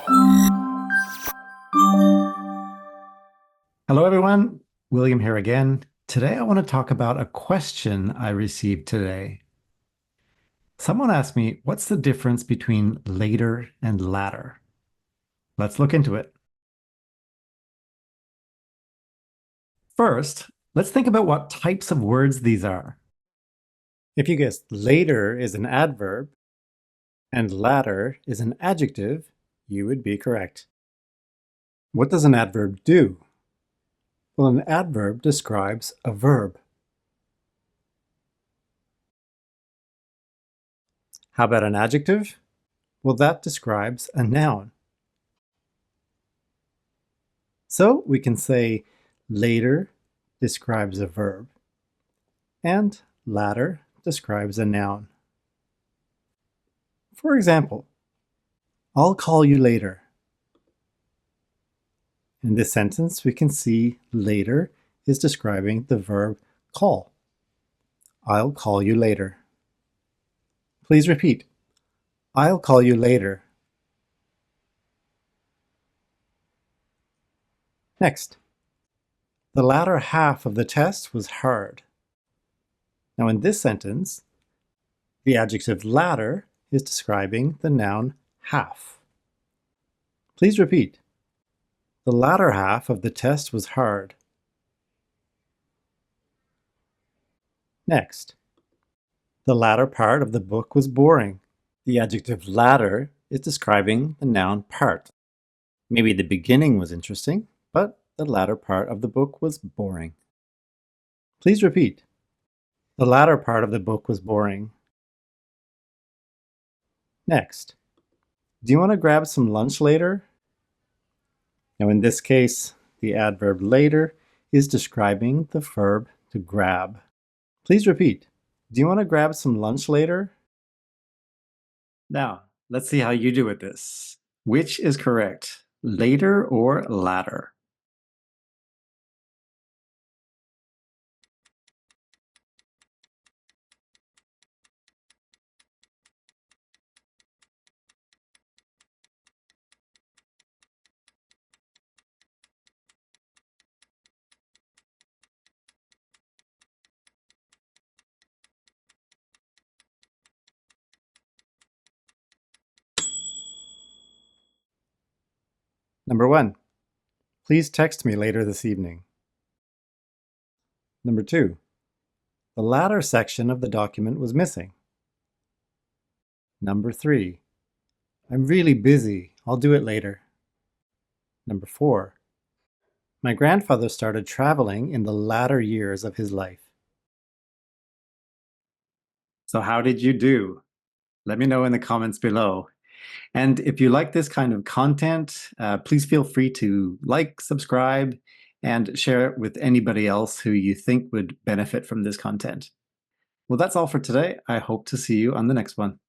Hello, everyone. William here again. Today, I want to talk about a question I received today. Someone asked me, what's the difference between later and latter? Let's look into it. First, let's think about what types of words these are. If you guessed later is an adverb and latter is an adjective, you would be correct. What does an adverb do? Well, an adverb describes a verb. How about an adjective? Well, that describes a noun. So we can say later describes a verb and latter describes a noun. For example, I'll call you later. In this sentence, we can see later is describing the verb call. I'll call you later. Please repeat. I'll call you later. Next, the latter half of the test was hard. Now in this sentence, the adjective latter is describing the noun half. Please repeat. The latter half of the test was hard. Next, the latter part of the book was boring. The adjective latter is describing the noun part. Maybe the beginning was interesting, but the latter part of the book was boring. Please repeat. The latter part of the book was boring. Next, do you want to grab some lunch later? Now in this case, the adverb later is describing the verb to grab. Please repeat. Do you want to grab some lunch later? Now, let's see how you do with this. Which is correct, later or latter? Number 1, please text me later this evening. Number 2, the latter section of the document was missing. Number 3, I'm really busy. I'll do it later. Number 4, my grandfather started traveling in the latter years of his life. So how did you do? Let me know in the comments below. And if you like this kind of content, please feel free to like, subscribe, and share it with anybody else who you think would benefit from this content. Well, that's all for today. I hope to see you on the next one.